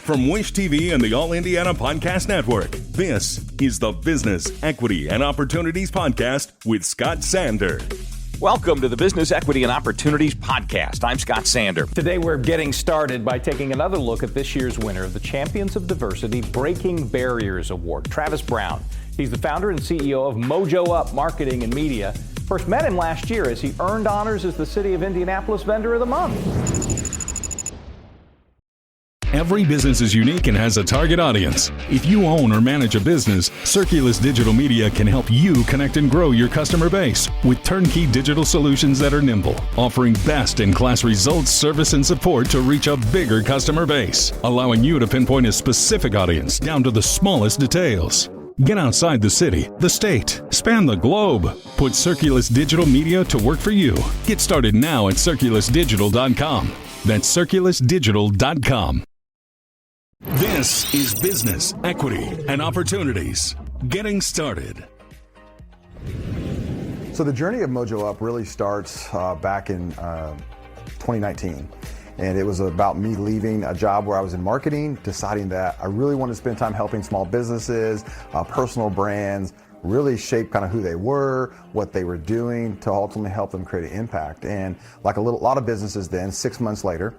From Wish TV and the All Indiana Podcast Network, this is the Business, Equity, and Opportunities Podcast with Scott Sander. Welcome to the Business, Equity, and Opportunities Podcast. I'm Scott Sander. Today we're getting started by taking another look at this year's winner of the Champions of Diversity Breaking Barriers Award, Travis Brown. He's the founder and CEO of MOJO Up Marketing and Media. First met him last year as he earned honors as the City of Indianapolis Vendor of the Month. Every business is unique and has a target audience. If you own or manage a business, Circulus Digital Media can help you connect and grow your customer base with turnkey digital solutions that are nimble, offering best-in-class results, service, and support to reach a bigger customer base, allowing you to pinpoint a specific audience down to the smallest details. Get outside the city, the state, span the globe. Put Circulus Digital Media to work for you. Get started now at circulusdigital.com. That's circulusdigital.com. This is Business, Equity, and Opportunities. Getting started. So the journey of MOJO Up really starts back in 2019. And it was about me leaving a job where I was in marketing, deciding that I really wanted to spend time helping small businesses, personal brands, really shape kind of who they were, what they were doing to ultimately help them create an impact. And like a lot of businesses then, 6 months later,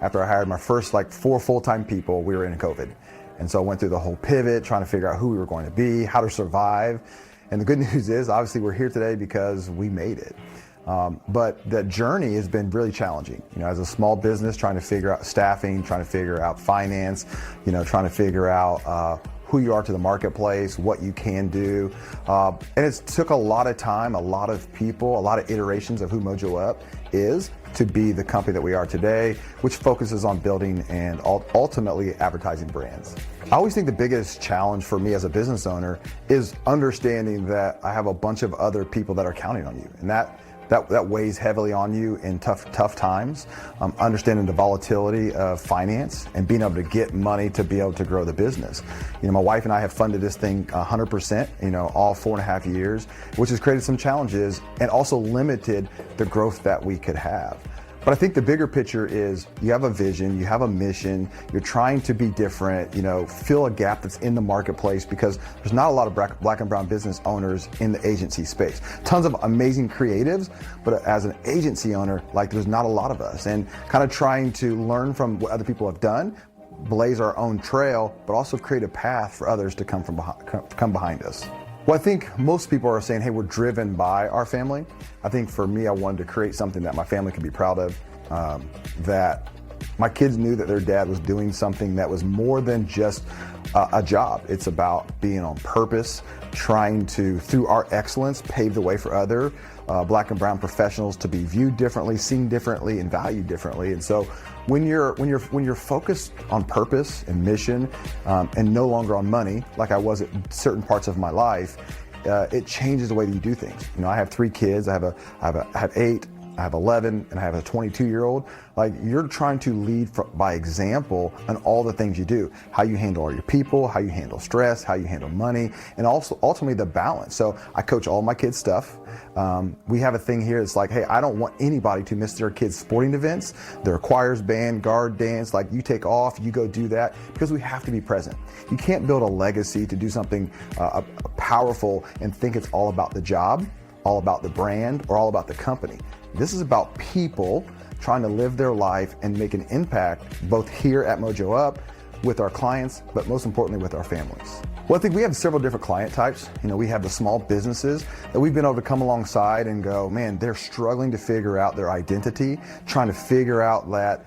after I hired my first 4 full-time people, we were in COVID. And so I went through the whole pivot, trying to figure out who we were going to be, how to survive. And the good news is, obviously, we're here today because we made it. But that journey has been really challenging. You know, as a small business, trying to figure out staffing, trying to figure out finance, trying to figure out who you are to the marketplace, what you can do. And it took a lot of time, a lot of people, a lot of iterations of who MOJO Up is to be the company that we are today, which focuses on building and ultimately advertising brands. I always think the biggest challenge for me as a business owner is understanding that I have a bunch of other people that are counting on you. And that weighs heavily on you in tough times. Understanding the volatility of finance and being able to get money to be able to grow the business. My wife and I have funded this thing 100%, all 4.5 years, which has created some challenges and also limited the growth that we could have. But I think the bigger picture is you have a vision, you have a mission, you're trying to be different, fill a gap that's in the marketplace because there's not a lot of black and brown business owners in the agency space. Tons of amazing creatives, but as an agency owner, there's not a lot of us. And kind of trying to learn from what other people have done, blaze our own trail, but also create a path for others to come behind us. Well, I think most people are saying, hey, we're driven by our family. I think for me, I wanted to create something that my family could be proud of, that my kids knew that their dad was doing something that was more than just a job. It's about being on purpose, trying to, through our excellence, pave the way for other black and brown professionals to be viewed differently, seen differently, and valued differently. And so when you're focused on purpose and mission, and no longer on money, like I was at certain parts of my life, it changes the way that you do things. I have 3 kids. I have 8. I have 11, and I have a 22-year-old. You're trying to lead by example on all the things you do, how you handle all your people, how you handle stress, how you handle money, and also ultimately the balance. So I coach all my kids' stuff. We have a thing here. It's hey, I don't want anybody to miss their kids' sporting events, their choirs, band, guard, dance. You take off, you go do that, because we have to be present. You can't build a legacy to do something powerful and think it's all about the job, all about the brand, or all about the company. This is about people trying to live their life and make an impact both here at MOJO Up with our clients, but most importantly with our families. Well, I think we have several different client types. We have the small businesses that we've been able to come alongside and go, man, they're struggling to figure out their identity, trying to figure out that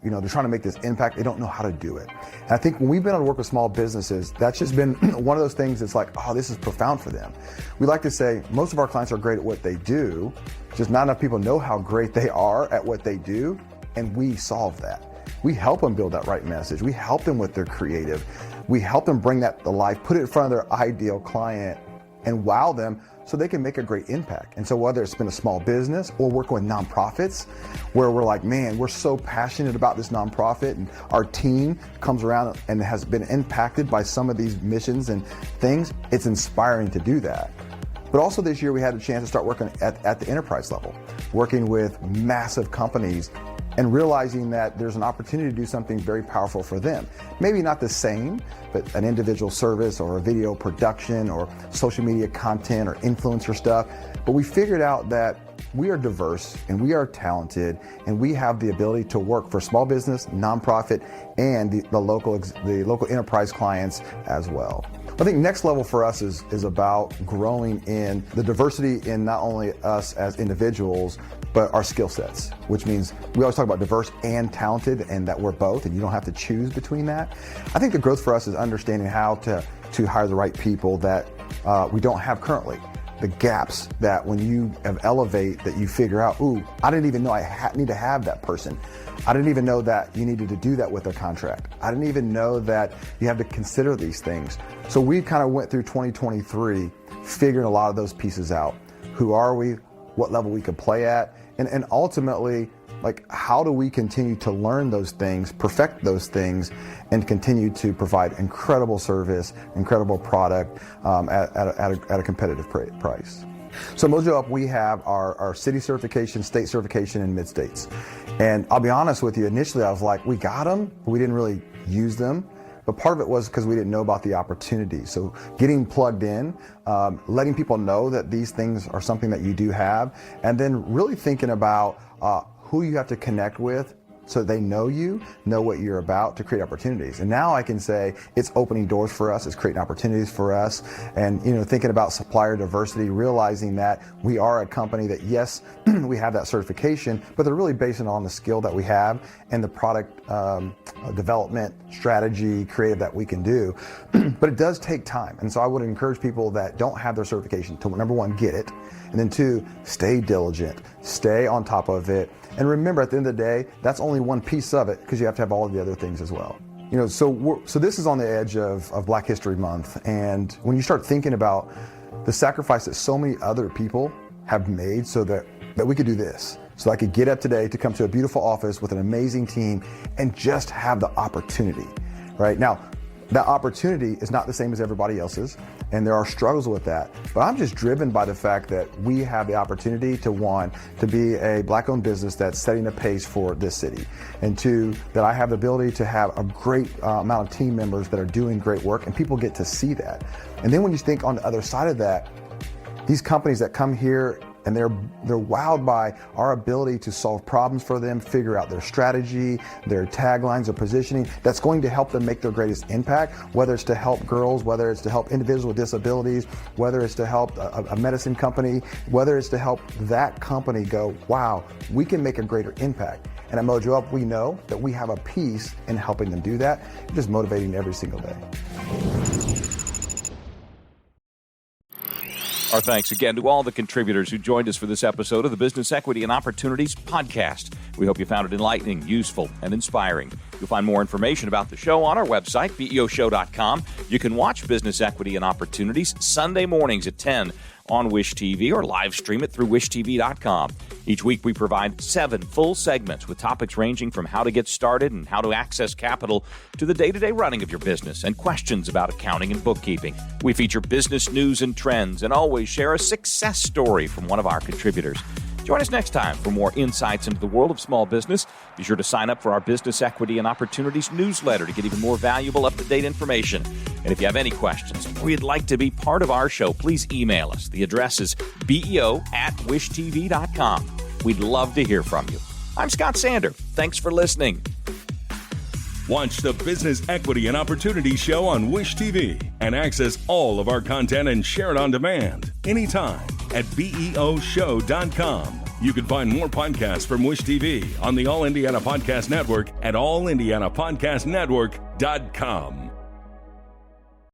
they're trying to make this impact. They don't know how to do it. And I think when we've been able to work with small businesses, that's just been one of those things that's oh, this is profound for them. We like to say most of our clients are great at what they do, just not enough people know how great they are at what they do, and we solve that. We help them build that right message. We help them with their creative. We help them bring that to life, put it in front of their ideal client, and wow them so they can make a great impact. And so whether it's been a small business or working with nonprofits, where we're man, we're so passionate about this nonprofit, and our team comes around and has been impacted by some of these missions and things, it's inspiring to do that. But also this year we had a chance to start working at the enterprise level, working with massive companies and realizing that there's an opportunity to do something very powerful for them. Maybe not the same, but an individual service or a video production or social media content or influencer stuff. But we figured out that we are diverse and we are talented and we have the ability to work for small business, nonprofit, and the local enterprise clients as well. I think next level for us is about growing in the diversity in not only us as individuals, but our skill sets, which means we always talk about diverse and talented and that we're both and you don't have to choose between that. I think the growth for us is understanding how to hire the right people that we don't have currently. The gaps that when you elevate that you figure out, ooh, I didn't even know I need to have that person. I didn't even know that you needed to do that with a contract. I didn't even know that you have to consider these things. So we kind of went through 2023 figuring a lot of those pieces out. Who are we? What level we could play at? And ultimately, like, how do we continue to learn those things, perfect those things, and continue to provide incredible service, incredible product at a competitive price? So MOJO Up, we have our city certification, state certification, and mid-states. And I'll be honest with you, initially I was like, we got them, but we didn't really use them. But part of it was because we didn't know about the opportunity. So getting plugged in, letting people know that these things are something that you do have, and then really thinking about who you have to connect with so they know you, know what you're about to create opportunities. And now I can say it's opening doors for us, it's creating opportunities for us, and thinking about supplier diversity, realizing that we are a company that, yes, we have that certification, but they're really based on the skill that we have and the product development strategy, creative that we can do. But it does take time. And so I would encourage people that don't have their certification to, number one, get it. And then two, stay diligent, stay on top of it. And remember, at the end of the day, that's only one piece of it because you have to have all of the other things as well. So this is on the edge of Black History Month. And when you start thinking about the sacrifice that so many other people have made so that we could do this, so I could get up today to come to a beautiful office with an amazing team and just have the opportunity, right? Now, that opportunity is not the same as everybody else's, and there are struggles with that. But I'm just driven by the fact that we have the opportunity to be a Black-owned business that's setting a pace for this city, and two, that I have the ability to have a great amount of team members that are doing great work, and people get to see that. And then when you think on the other side of that, these companies that come here and they're wowed by our ability to solve problems for them, figure out their strategy, their taglines, their positioning, that's going to help them make their greatest impact, whether it's to help girls, whether it's to help individuals with disabilities, whether it's to help a medicine company, whether it's to help that company go, wow, we can make a greater impact. And at MOJO Up, we know that we have a piece in helping them do that, just motivating every single day. Our thanks again to all the contributors who joined us for this episode of the Business Equity and Opportunities podcast. We hope you found it enlightening, useful, and inspiring. You'll find more information about the show on our website, BEOshow.com. You can watch Business Equity and Opportunities Sunday mornings at 10 on Wish TV or live stream it through wishtv.com. Each week we provide 7 full segments with topics ranging from how to get started and how to access capital to the day-to-day running of your business and questions about accounting and bookkeeping. We feature business news and trends and always share a success story from one of our contributors. Join us next time for more insights into the world of small business. Be sure to sign up for our Business Equity and Opportunities newsletter to get even more valuable, up-to-date information. And if you have any questions or you'd like to be part of our show, please email us. The address is beo@wishtv.com. We'd love to hear from you. I'm Scott Sander. Thanks for listening. Watch the Business Equity and Opportunity Show on Wish TV and access all of our content and share it on demand anytime at BEOshow.com. You can find more podcasts from Wish TV on the All Indiana Podcast Network at allindianapodcastnetwork.com.